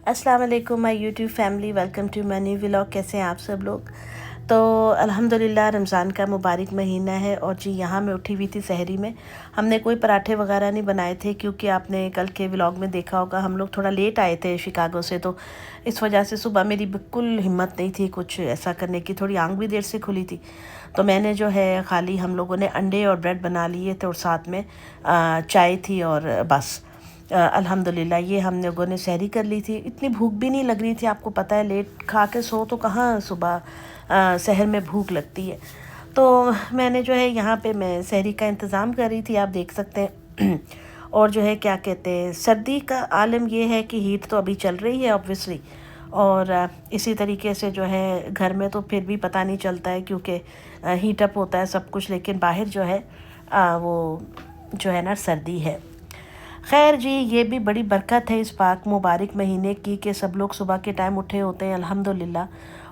अस्सलाम वालेकुम my YouTube family, welcome to my new vlog. कैसे हैं आप सब लोग? तो अल्हम्दुलिल्लाह रमज़ान का मुबारक महीना है और जी यहाँ मैं उठी हुई थी सहरी में। हमने कोई पराठे वगैरह नहीं बनाए थे क्योंकि आपने कल के व्लॉग में देखा होगा हम लोग थोड़ा लेट आए थे शिकागो से, तो इस वजह से सुबह मेरी बिल्कुल हिम्मत नहीं थी कुछ ऐसा करने की। थोड़ी आंख भी देर से खुली थी, तो मैंने जो है खाली हम लोगों ने अंडे और ब्रेड बना लिए थे और साथ में चाय थी और बस अल्हम्दुलिल्लाह ये हम लोगों ने सहरी कर ली थी। इतनी भूख भी नहीं लग रही थी, आपको पता है लेट खा के सो तो कहाँ सुबह सहर में भूख लगती है। तो मैंने जो है यहाँ पे मैं सहरी का इंतज़ाम कर रही थी, आप देख सकते हैं। और जो है क्या कहते हैं, सर्दी का आलम ये है कि हीट तो अभी चल रही है ऑब्वियसली, और इसी तरीके से जो है घर में तो फिर भी पता नहीं चलता है क्योंकि हीट अप होता है सब कुछ, लेकिन बाहर जो है वो जो है ना सर्दी है। खैर जी, ये भी बड़ी बरकत है इस पाक मुबारक महीने की कि सब लोग सुबह के टाइम उठे होते हैं अल्हम्दुलिल्लाह,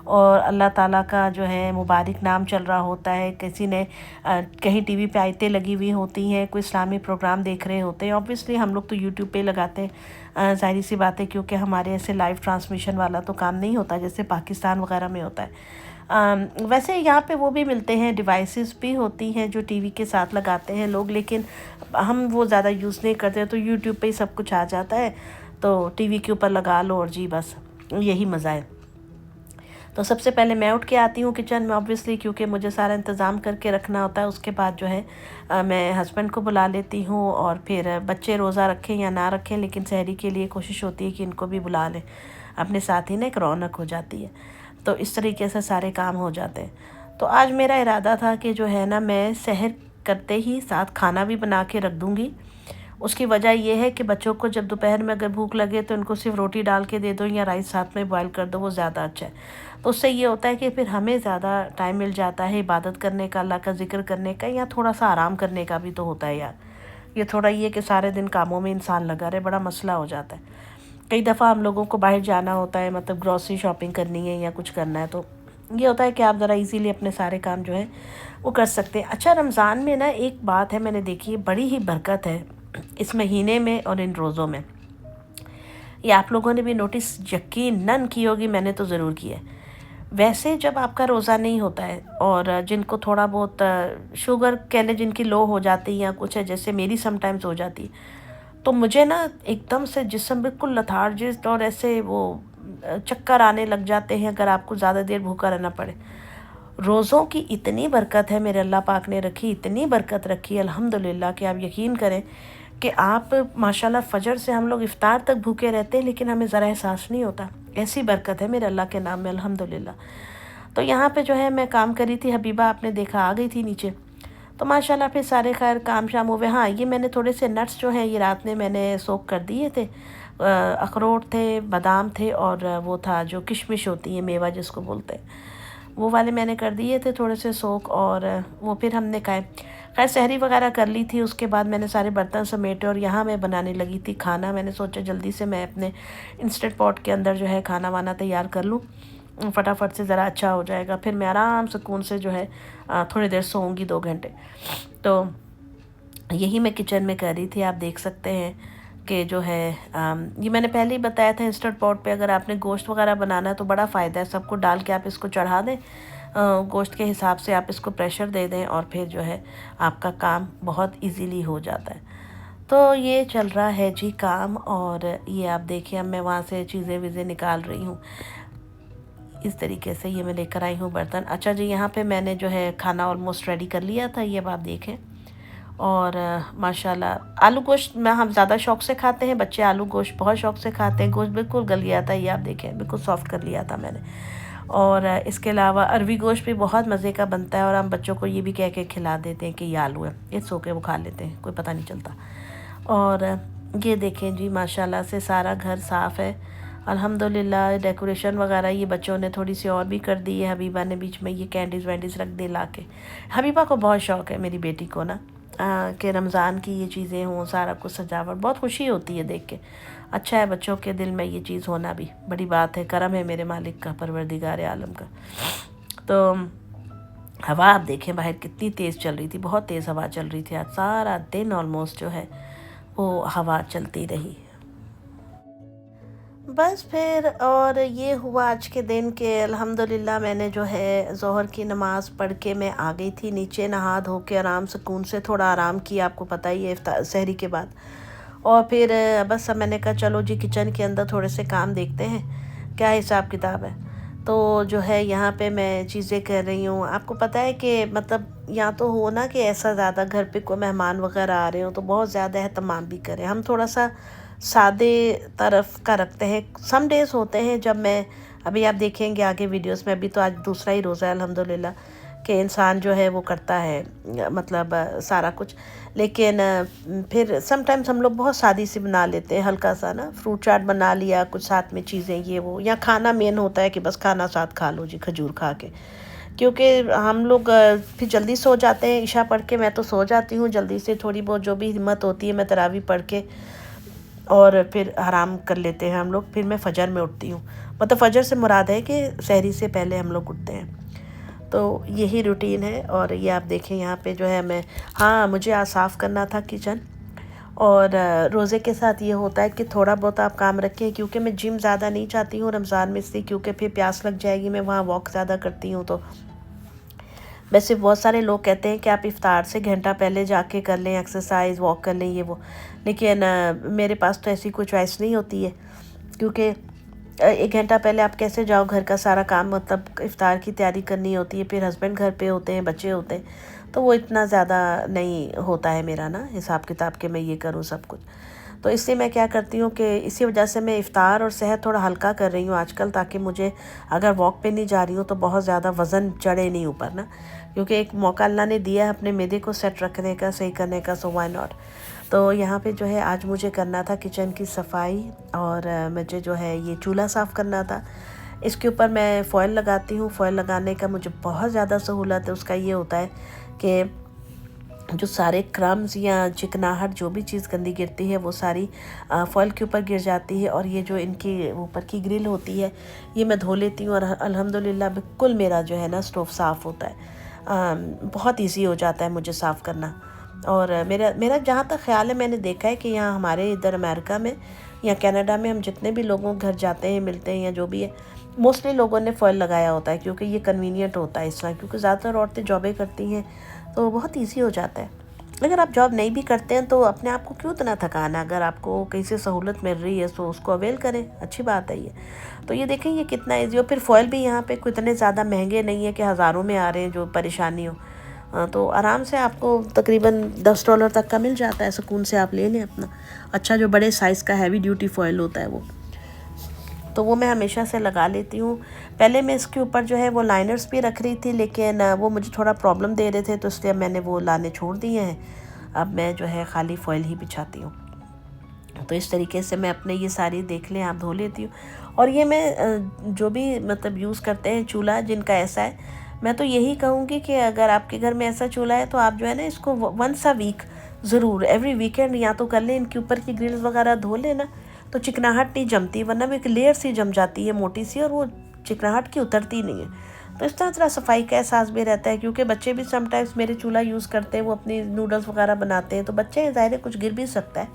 और अल्लाह ताला का जो है मुबारक नाम चल रहा होता है। किसी ने कहीं टीवी पे आयतें लगी हुई होती हैं, कोई इस्लामी प्रोग्राम देख रहे होते हैं। ऑब्वियसली हम लोग तो यूट्यूब पे लगाते हैं, ज़ाहिर सी बात है क्योंकि हमारे ऐसे लाइव ट्रांसमिशन वाला तो काम नहीं होता जैसे पाकिस्तान वगैरह में होता है। वैसे यहाँ पे वो भी मिलते हैं, डिवाइसेस भी होती हैं जो टीवी के साथ लगाते हैं लोग, लेकिन हम वो ज़्यादा यूज़ नहीं करते, तो यूट्यूब पे ही सब कुछ आ जाता है, तो टीवी के ऊपर लगा लो और जी बस यही मज़ा है। तो सबसे पहले मैं उठ के आती हूँ किचन में ऑब्वियसली क्योंकि मुझे सारा इंतज़ाम करके रखना होता है। उसके बाद जो है मैं हस्बैंड को बुला लेती हूँ, और फिर बच्चे रोज़ा रखें या ना रखें लेकिन सहरी के लिए कोशिश होती है कि इनको भी बुला लें, अपने साथ ही ना एक रौनक हो जाती है। तो इस तरीके से सारे काम हो जाते हैं। तो आज मेरा इरादा था कि जो है ना मैं सहर करते ही साथ खाना भी बना के रख दूँगी। उसकी वजह ये है कि बच्चों को जब दोपहर में अगर भूख लगे तो इनको सिर्फ रोटी डाल के दे दो या राइस साथ में बॉयल कर दो, वो ज़्यादा अच्छा है। तो उससे ये होता है कि फिर हमें ज़्यादा टाइम मिल जाता है इबादत करने का, अल्लाह का ज़िक्र करने का, या थोड़ा सा आराम करने का भी तो होता है यार। ये थोड़ा ये कि सारे दिन कामों में इंसान लगा रहे, बड़ा मसला हो जाता है। कई दफ़ा हम लोगों को बाहर जाना होता है, मतलब ग्रॉसरी शॉपिंग करनी है या कुछ करना है, तो ये होता है कि आप ज़रा इजीली अपने सारे काम जो है वो कर सकते हैं। अच्छा, रमज़ान में ना एक बात है मैंने देखी है, बड़ी ही बरकत है इस महीने में और इन रोज़ों में। ये आप लोगों ने भी नोटिस यकीनन की होगी, मैंने तो ज़रूर की है। वैसे जब आपका रोज़ा नहीं होता है और जिनको थोड़ा बहुत शुगर कह लें जिनकी लो हो जाती है या कुछ है, जैसे मेरी समटाइम्स हो जाती है, तो मुझे ना एकदम से जिस्म बिल्कुल लथार्जिस्ट और ऐसे वो चक्कर आने लग जाते हैं अगर आपको ज़्यादा देर भूखा रहना पड़े। रोज़ों की इतनी बरकत है, मेरे अल्लाह पाक ने रखी, इतनी बरकत रखी अल्हम्दुलिल्लाह कि आप यकीन करें कि आप माशाल्लाह फ़जर से हम लोग इफ़्तार तक भूखे रहते हैं लेकिन हमें ज़रा एहसास नहीं होता। ऐसी बरकत है मेरे अल्लाह के नाम में अल्हम्दुलिल्लाह। तो यहाँ पे जो है मैं काम कर रही थी, हबीबा आपने देखा आ गई थी नीचे, तो माशाल्लाह फिर सारे खैर काम शाम हुए। हाँ, ये मैंने थोड़े से नट्स जो हैं ये रात में मैंने सोक कर दिए थे। अखरोट थे, बादाम थे, और वो था जो किशमिश होती है मेवा जिसको बोलते हैं, वो वाले मैंने कर दिए थे थोड़े से सोक, और वो फिर हमने खाए। खैर सहरी वगैरह कर ली थी, उसके बाद मैंने सारे बर्तन समेटे और यहाँ मैं बनाने लगी थी खाना। मैंने सोचा जल्दी से मैं अपने इंस्टेंट पॉट के अंदर जो है खाना वाना तैयार कर लूँ, फटाफट से ज़रा अच्छा हो जाएगा, फिर मैं आराम सुकून से जो है थोड़ी देर सोऊंगी 2 घंटे। तो यही मैं किचन में कर रही थी, आप देख सकते हैं कि जो है ये मैंने पहले ही बताया था इंस्टेंट पॉट पे अगर आपने गोश्त वगैरह बनाना है तो बड़ा फ़ायदा है। सबको डाल के आप इसको चढ़ा दें, गोश्त के हिसाब से आप इसको प्रेशर दे दें और फिर जो है आपका काम बहुत इजीली हो जाता है। तो ये चल रहा है जी काम, और ये आप देखिए अब मैं वहाँ से चीज़ें वीज़ें निकाल रही हूँ। इस तरीके से ये मैं लेकर आई हूँ बर्तन। अच्छा जी, यहाँ पे मैंने जो है खाना ऑलमोस्ट रेडी कर लिया था, ये अब आप देखें। और माशाल्लाह आलू गोश्त में हम ज़्यादा शौक़ से खाते हैं, बच्चे आलू गोश्त बहुत शौक़ से खाते हैं। गोश्त बिल्कुल गल गया था, ये आप देखें बिल्कुल सॉफ्ट कर लिया था मैंने। और इसके अलावा अरवी गोश्त भी बहुत मज़े का बनता है, और हम बच्चों को ये भी कह के खिला देते हैं कि ये आलू है, ये सो के वो खा लेते हैं, कोई पता नहीं चलता। और ये देखें जी माशाल्लाह से सारा घर साफ़ है अल्हम्दुलिल्लाह। डेकोरेशन वगैरह ये बच्चों ने थोड़ी सी और भी कर दी है, हबीबा ने बीच में ये कैंडीज़ वैंडीज़ रख दे ला के। हबीबा को बहुत शौक़ है मेरी बेटी को ना कि रमज़ान की ये चीज़ें हों, सारा कुछ सजावट, बहुत खुशी होती है देख के। अच्छा है बच्चों के दिल में ये चीज़ होना भी बड़ी बात है, करम है मेरे मालिक का, परवरदिगार आलम का। तो हवा आप देखें बाहर कितनी तेज़ चल रही थी, बहुत तेज़ हवा चल रही थी आज सारा दिन, ऑलमोस्ट जो है वो हवा चलती रही। बस फिर और ये हुआ आज के दिन के अल्हम्दुलिल्लाह मैंने जो है ज़ोहर की नमाज़ पढ़ के मैं आ गई थी नीचे, नहा धो के आराम सुकून से थोड़ा आराम किया, आपको पता ही है सहरी के बाद। और फिर बस अब मैंने कहा चलो जी किचन के अंदर थोड़े से काम देखते हैं क्या हिसाब किताब है। तो जो है यहाँ पे मैं चीज़ें कर रही हूँ, आपको पता है कि मतलब या तो हो ना कि ऐसा ज़्यादा घर पे कोई मेहमान वगैरह आ रहे हो तो बहुत ज़्यादा अहतमाम भी करें, हम थोड़ा सा सादे तरफ का रखते हैं। सम डेज़ होते हैं जब मैं, अभी आप देखेंगे आगे वीडियोस में, अभी तो आज दूसरा ही रोज़ा है अल्हम्दुलिल्लाह, कि इंसान जो है वो करता है मतलब सारा कुछ। लेकिन फिर समटाइम्स हम लोग बहुत सादी सी बना लेते हैं, हल्का सा ना फ्रूट चाट बना लिया, कुछ साथ में चीज़ें ये वो, या खाना मेन होता है कि बस खाना साथ खा लो जी खजूर खा के। क्योंकि हम लोग फिर जल्दी सो जाते हैं, इशा पढ़ के मैं तो सो जाती हूँ जल्दी से, थोड़ी बहुत जो भी हिम्मत होती है मैं तरावी पढ़ के और फिर आराम कर लेते हैं हम लोग। फिर मैं फ़जर में उठती हूँ, मतलब फ़जर से मुराद है कि सहरी से पहले हम लोग उठते हैं। तो यही रूटीन है। और ये आप देखें यहाँ पे जो है मैं, हाँ मुझे आज साफ़ करना था किचन। और रोज़े के साथ ये होता है कि थोड़ा बहुत आप काम रखें, क्योंकि मैं जिम ज़्यादा नहीं चाहती हूँ रमज़ान में, इसलिए क्योंकि फिर प्यास लग जाएगी, मैं वहाँ वॉक ज़्यादा करती हूँ। तो वैसे बहुत सारे लोग कहते हैं कि आप इफ़्तार से घंटा पहले जाके कर लें एक्सरसाइज, वॉक कर लें ये वो, लेकिन मेरे पास तो ऐसी कोई चॉइस नहीं होती है। क्योंकि 1 घंटा पहले आप कैसे जाओ, घर का सारा काम मतलब इफ़्तार की तैयारी करनी होती है, फिर हस्बैंड घर पे होते हैं, बच्चे होते हैं, तो वो इतना ज़्यादा नहीं होता है मेरा ना हिसाब किताब के मैं ये करूँ सब कुछ। तो इसलिए मैं क्या करती हूँ कि इसी वजह से मैं इफ़्तार और सहर थोड़ा हल्का कर रही हूँ आजकल, ताकि मुझे अगर वॉक पे नहीं जा रही हूँ तो बहुत ज़्यादा वज़न चढ़े नहीं ऊपर ना, क्योंकि एक मौका अल्लाह ने दिया है अपने मैदे को सेट रखने का, सही करने का, सो व्हाई नॉट। तो यहाँ पे जो है आज मुझे करना था किचन की सफाई, और मुझे जो है ये चूल्हा साफ़ करना था। इसके ऊपर मैं फ़ॉइल लगाती हूँ, फ़ॉइल लगाने का मुझे बहुत ज़्यादा सहूलत है। उसका ये होता है कि जो सारे क्रम्स या चिकनाहट जो भी चीज़ गंदी गिरती है वो सारी फॉइल के ऊपर गिर जाती है, और ये जो इनकी ऊपर की ग्रिल होती है ये मैं धो लेती हूँ, और अल्हम्दुलिल्लाह बिल्कुल मेरा जो है ना स्टोव साफ़ होता है। बहुत इजी हो जाता है मुझे साफ़ करना। और मेरा मेरा जहाँ तक ख्याल है, मैंने देखा है कि यहाँ हमारे इधर अमेरिका में या कनाडा में हम जितने भी लोगों के घर जाते हैं, मिलते हैं या जो भी है, मोस्टली लोगों ने फॉइल लगाया होता है, क्योंकि ये कन्वीनियंट होता है इसलिए, क्योंकि ज़्यादातर औरतें जॉबें करती हैं तो बहुत इजी हो जाता है। अगर आप जॉब नहीं भी करते हैं तो अपने आप को क्यों इतना थकाना, अगर आपको कहीं से सहूलत मिल रही है तो उसको अवेल करें, अच्छी बात है ये। तो ये देखें ये कितना ईजी, और फिर फॉइल भी यहाँ पे कोई इतने ज़्यादा महंगे नहीं है कि हज़ारों में आ रहे हैं जो परेशानी हो। तो आराम से आपको तकरीबन $10 तक का मिल जाता है, सुकून से आप ले लें अपना। अच्छा जो बड़े साइज़ का हैवी ड्यूटी फॉइल होता है वो, तो वो मैं हमेशा से लगा लेती हूँ। पहले मैं इसके ऊपर जो है वो लाइनर्स भी रख रही थी, लेकिन वो मुझे थोड़ा प्रॉब्लम दे रहे थे, तो इसलिए मैंने वो लाने छोड़ दिए हैं। अब मैं जो है खाली फॉइल ही बिछाती हूँ। तो इस तरीके से मैं अपने ये सारी देख लें आप धो लेती हूँ। और ये मैं जो भी मतलब यूज़ करते हैं चूल्हा जिनका ऐसा है, मैं तो यही कहूँगी कि अगर आपके घर में ऐसा चूल्हा है तो आप जो है ना इसको वंस अ वीक ज़रूर, एवरी वीकेंड या तो कर लें, इनके ऊपर की ग्रिल्स वगैरह धो लेना, तो चिकनाहट नहीं जमती, वरना वो एक लेयर सी जम जाती है मोटी सी, और वो चिकनाहट की उतरती नहीं है। तो इस तरह सफाई का एहसास भी रहता है, क्योंकि बच्चे भी समटाइम्स मेरे चूल्हा यूज़ करते हैं, वो अपनी नूडल्स वगैरह बनाते हैं, तो बच्चे ज़ाहिर है कुछ गिर भी सकता है,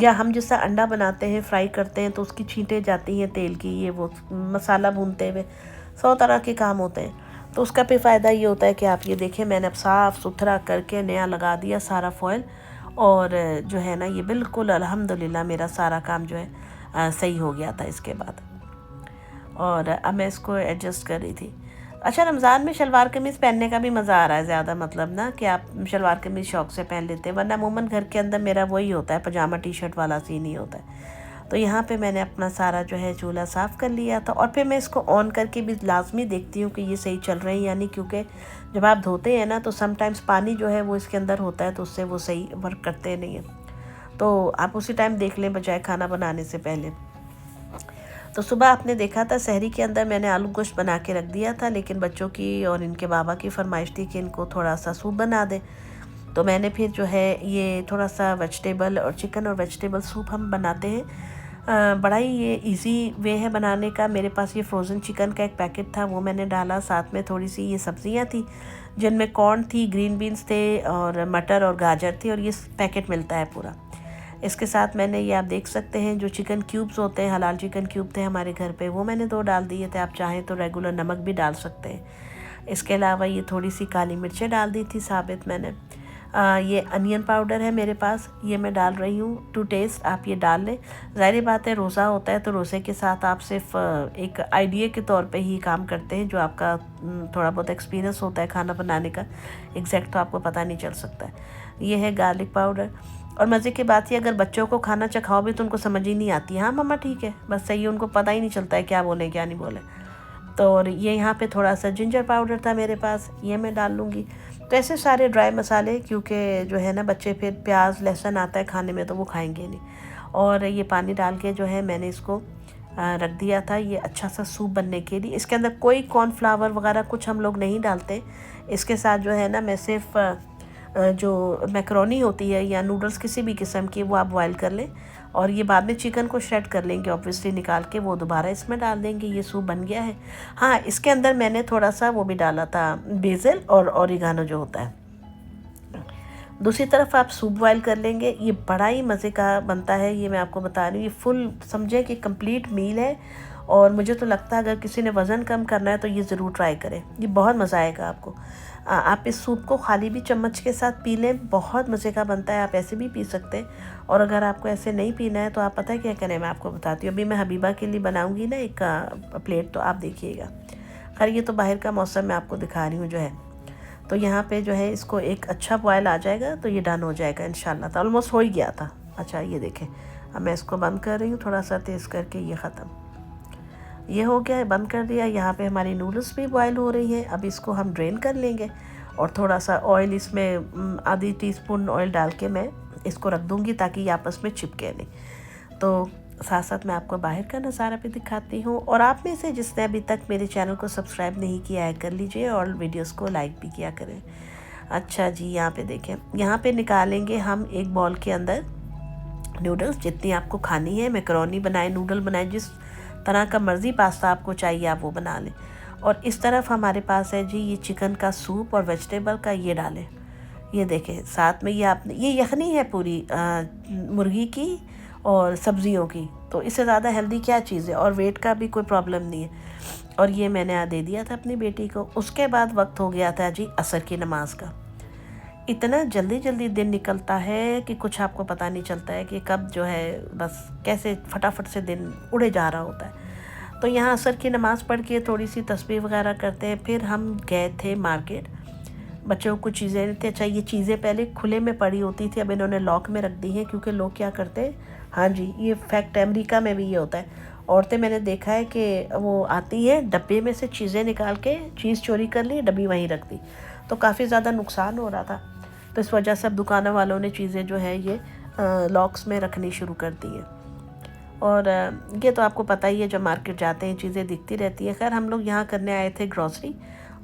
या हम जैसा अंडा बनाते हैं फ्राई करते हैं तो उसकी छींटें जाती हैं तेल की, ये वो मसाला भूनते हुए 100 तरह के काम होते हैं। तो उसका भी फ़ायदा ये होता है कि आप ये देखें मैंने अब साफ़ सुथरा करके नया लगा दिया सारा फॉइल, और जो है ना ये बिल्कुल अल्हम्दुलिल्लाह मेरा सारा काम जो है सही हो गया था इसके बाद। और अब मैं इसको एडजस्ट कर रही थी। अच्छा रमज़ान में शलवार कमीज़ पहनने का भी मज़ा आ रहा है ज़्यादा, मतलब ना कि आप शलवार कमीज़ शौक़ से पहन लेते हैं, वरना अमूमन घर के अंदर मेरा वही होता है, पजामा टी शर्ट वाला सीन ही होता है। तो यहाँ पे मैंने अपना सारा जो है चूल्हा साफ़ कर लिया था, और फिर मैं इसको ऑन करके भी लाजमी देखती हूँ कि ये सही चल रहे हैं यानी, क्योंकि जब आप धोते हैं ना तो समटाइम्स पानी जो है वो इसके अंदर होता है, तो उससे वो सही वर्क करते नहीं हैं। तो आप उसी टाइम देख लें बजाय खाना बनाने से पहले। तो सुबह आपने देखा था सहरी के अंदर मैंने आलू गोश्त बना के रख दिया था, लेकिन बच्चों की और इनके बाबा की फरमाइश थी कि इनको थोड़ा सा सूप बना दें, तो मैंने फिर जो है ये थोड़ा सा वेजिटेबल और चिकन और वेजिटेबल सूप हम बनाते हैं। बड़ा ही ये इजी वे है बनाने का। मेरे पास ये फ्रोज़न चिकन का एक पैकेट था, वो मैंने डाला, साथ में थोड़ी सी ये सब्ज़ियाँ थी जिनमें कॉर्न थी, ग्रीन बीन्स थे और मटर और गाजर थी, और ये पैकेट मिलता है पूरा। इसके साथ मैंने ये आप देख सकते हैं जो चिकन क्यूब्स होते हैं, हलाल चिकन क्यूब थे हमारे घर पे, वो मैंने 2 डाल दिए थे। आप चाहें तो रेगुलर नमक भी डाल सकते हैं। इसके अलावा ये थोड़ी सी काली मिर्चें डाल दी थी साबित मैंने। ये अनियन पाउडर है मेरे पास, ये मैं डाल रही हूँ टू टेस्ट। आप ये डाल लें। ज़ाहिर बात है रोज़ा होता है तो रोज़े के साथ आप सिर्फ एक आइडिया के तौर पे ही काम करते हैं। जो आपका थोड़ा बहुत एक्सपीरियंस होता है खाना बनाने का, एग्जैक्ट तो आपको पता नहीं चल सकता है। ये है गार्लिक पाउडर। और मज़े की बात है अगर बच्चों को खाना चखाओ भी तो उनको समझ ही नहीं आती, हाँ मम्मा ठीक है बस सही है, उनको पता ही नहीं चलता है क्या बोले क्या नहीं बोले। तो और ये यहाँ पे थोड़ा सा जिंजर पाउडर था मेरे पास, ये मैं डाल लूँगी। तो ऐसे सारे ड्राई मसाले, क्योंकि जो है ना बच्चे फिर प्याज लहसुन आता है खाने में तो वो खाएंगे नहीं। और ये पानी डाल के जो है मैंने इसको रख दिया था ये अच्छा सा सूप बनने के लिए। इसके अंदर कोई कॉर्नफ्लावर वगैरह कुछ हम लोग नहीं डालते। इसके साथ जो है ना मैं सिर्फ जो मैकरोनी होती है या नूडल्स किसी भी किस्म की वो आप बॉयल कर लें, और ये बाद में चिकन को श्रेड कर लेंगे ऑब्वियसली निकाल के, वो दोबारा इसमें डाल देंगे। ये सूप बन गया है। हाँ, इसके अंदर मैंने थोड़ा सा वो भी डाला था बेसिल और ऑरिगानो जो होता है। दूसरी तरफ आप सूप बॉयल कर लेंगे, ये बड़ा ही मज़े का बनता है। ये मैं आपको बता रही हूँ, ये फुल समझे कि कंप्लीट मील है। और मुझे तो लगता है अगर किसी ने वज़न कम करना है तो ये ज़रूर ट्राई करें, ये बहुत मज़ा आएगा आपको। आप इस सूप को खाली भी चम्मच के साथ पी लें, बहुत मज़े का बनता है। आप ऐसे भी पी सकते हैं, और अगर आपको ऐसे नहीं पीना है तो आप पता है क्या करें, मैं आपको बताती हूँ। अभी मैं हबीबा के लिए बनाऊँगी ना एक प्लेट, तो आप देखिएगा। खैर ये तो बाहर का मौसम मैं आपको दिखा रही हूँ जो है। तो यहाँ पे जो है इसको एक अच्छा बॉयल आ जाएगा तो ये डन हो जाएगा इंशाल्लाह। तो ऑलमोस्ट हो ही गया था। अच्छा ये देखें, अब मैं इसको बंद कर रही हूँ थोड़ा सा तेज़ करके, ये ख़त्म, ये हो गया है, बंद कर दिया। यहाँ पे हमारी नूडल्स भी बॉयल हो रही हैं। अब इसको हम ड्रेन कर लेंगे और थोड़ा सा ऑयल इसमें आधी टीस्पून ऑयल डाल के मैं इसको रख दूँगी ताकि ये आपस में चिपके नहीं। तो साथ साथ मैं आपको बाहर का नज़ारा भी दिखाती हूँ। और आप में से जिसने अभी तक मेरे चैनल को सब्सक्राइब नहीं किया है कर लीजिए, और वीडियोस को लाइक भी किया करें। अच्छा जी, यहाँ पे देखें, यहाँ पे निकालेंगे हम एक बॉल के अंदर नूडल्स, जितनी आपको खानी है। मैकरोनी बनाए, नूडल बनाए, जिस तरह का मर्ज़ी पास्ता आपको चाहिए आप वो बना लें। और इस तरफ हमारे पास है जी ये चिकन का सूप और वेजिटेबल का, ये डालें। ये देखें साथ में ये आपने, ये यखनी है पूरी मुर्गी की और सब्जियों की, तो इससे ज़्यादा हेल्दी क्या चीज़ है, और वेट का भी कोई प्रॉब्लम नहीं है। और ये मैंने दे दिया था अपनी बेटी को। उसके बाद वक्त हो गया था जी असर की नमाज का। इतना जल्दी जल्दी दिन निकलता है कि कुछ आपको पता नहीं चलता है कि कब जो है बस कैसे फटाफट से दिन उड़े जा रहा होता है। तो यहाँ असर की नमाज़ पढ़ के थोड़ी सी तस्बीह वगैरह करते हैं। फिर हम गए थे मार्केट, बच्चों को चीज़ें लेते। अच्छा ये चीज़ें पहले खुले में पड़ी होती थी, अब इन्होंने लॉक में रख दी हैं, क्योंकि लोग क्या करते हैं, हाँ जी ये फैक्ट अमेरिका में भी ये होता है। औरतें मैंने देखा है कि वो आती हैं डब्बे में से चीज़ें निकाल के, चीज़ चोरी कर ली, डब्बी वहीं रख दी, तो काफ़ी ज़्यादा नुकसान हो रहा था। तो इस वजह से अब दुकानों वालों ने चीज़ें जो है ये लॉक्स में रखनी शुरू कर दी है। और ये तो आपको पता ही है, जब मार्केट जाते हैं चीज़ें दिखती रहती है। खैर हम लोग यहाँ करने आए थे ग्रॉसरी,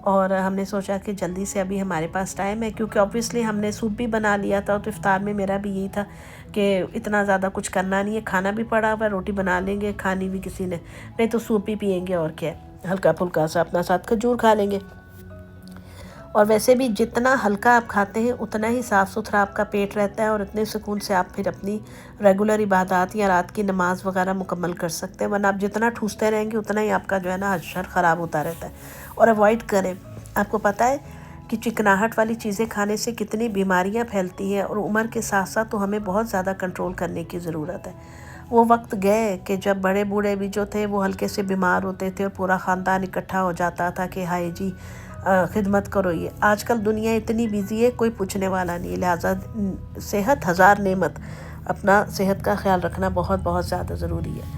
और हमने सोचा कि जल्दी से अभी हमारे पास टाइम है, क्योंकि ऑब्वियसली हमने सूप भी बना लिया था। तो इफ्तार में मेरा भी यही था कि इतना ज़्यादा कुछ करना नहीं है, खाना भी पड़ा हुआ, रोटी बना लेंगे, खानी भी किसी ने नहीं तो सूप ही पियेंगे, और क्या हल्का फुल्का सा अपना साथ खजूर खा लेंगे। और वैसे भी जितना हल्का आप खाते हैं उतना ही साफ़ सुथरा आपका पेट रहता है, और इतने सुकून से आप फिर अपनी रेगुलर इबादत या रात की नमाज वगैरह मुकम्मल कर सकते हैं। वरना आप जितना ठूसते रहेंगे उतना ही आपका जो है ना हशर ख़राब होता रहता है। और अवॉइड करें। आपको पता है कि चिकनाहट वाली चीज़ें खाने से कितनी बीमारियां फैलती हैं, और उम्र के साथ साथ तो हमें बहुत ज़्यादा कंट्रोल करने की ज़रूरत है। वो वक्त गए कि जब बड़े बूढ़े भी जो थे वो हल्के से बीमार होते थे और पूरा ख़ानदान इकट्ठा हो जाता था कि हाय जी खिदमत करो। ये आजकल दुनिया इतनी बिजी है, कोई पूछने वाला नहीं है। लिहाजा सेहत हज़ार नेमत, अपना सेहत का ख्याल रखना बहुत बहुत ज़्यादा ज़रूरी है।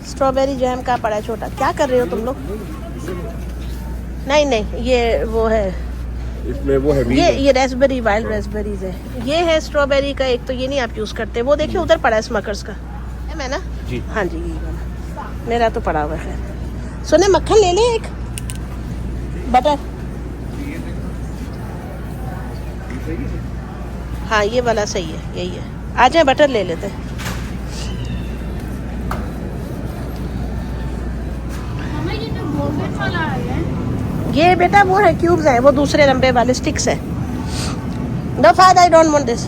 स्ट्रॉबेरी जैम का पड़ा है छोटा, क्या कर रहे हो तुम लोग? नहीं नहीं ये वो है, इसमें वो है, ये रेसबेरी, वाइल्ड रेसबेरीज है। ये है स्ट्रॉबेरी का एक, तो ये नहीं आप यूज़ करते। वो देखिए उधर पड़ा है स्मकर्स का, है मैं ना जी, हाँ जी ये वाला मेरा तो पड़ा हुआ है। सुने मक्खन ले ले एक, बटर। हाँ ये वाला सही है, यही है। आ जाए बटर ले लेते हैं। मम्मा ये तो गोल्डन वाला है। ये बेटा वो है, क्यूब्स हैं, वो दूसरे लंबे वाले स्टिक्स है। No father I don't want this.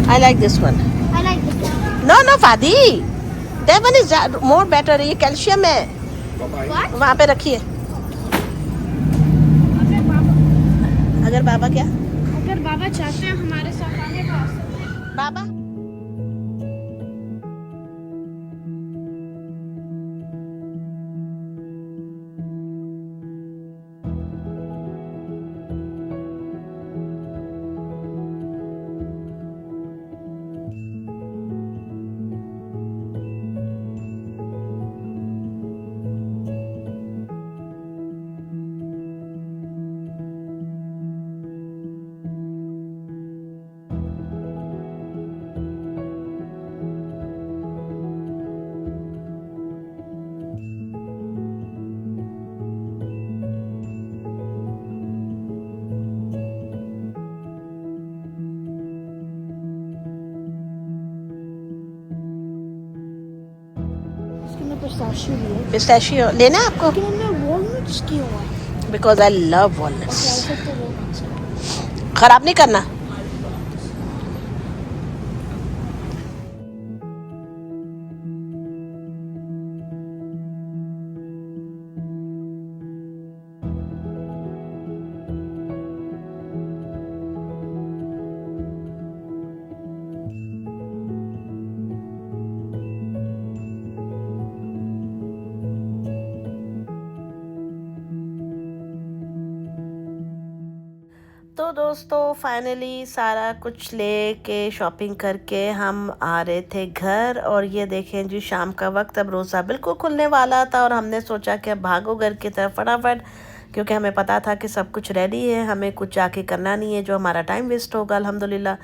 I like this one. I like this one. No no फादी, that one is more better. ये कैल्शियम है। What? वहाँ पे रखिए। अगर बाबा क्या? अगर बाबा चाहते हैं हमारे साथ आने का। बाबा इसके अंदर पिस्ताशियो भी है। पिस्ताशियो लेना है आपको? लेकिन इनमें वॉलनट्स क्यों है? Because I love okay, walnuts. ऐसे तो वॉलनट्स है। खराब नहीं करना। तो दोस्तों फाइनली सारा कुछ लेके शॉपिंग करके हम आ रहे थे घर। और ये देखें जी, शाम का वक्त, अब रोज़ा बिल्कुल खुलने वाला था और हमने सोचा कि अब भागो घर की तरफ फटाफट, क्योंकि हमें पता था कि सब कुछ रेडी है, हमें कुछ जाके करना नहीं है जो हमारा टाइम वेस्ट होगा अल्हम्दुलिल्लाह।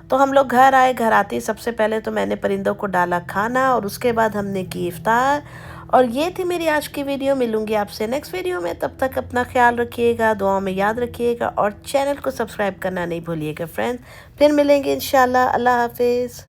तो हम लोग घर आए। घर आते ही सबसे पहले तो मैंने परिंदों को डाला खाना और उसके बाद हमने की इफ्तार। और ये थी मेरी आज की वीडियो। मिलूंगी आपसे नेक्स्ट वीडियो में, तब तक अपना ख्याल रखिएगा, दुआओं में याद रखिएगा और चैनल को सब्सक्राइब करना नहीं भूलिएगा फ्रेंड्स। फिर मिलेंगे इंशाल्लाह। अल्लाह हाफिज़।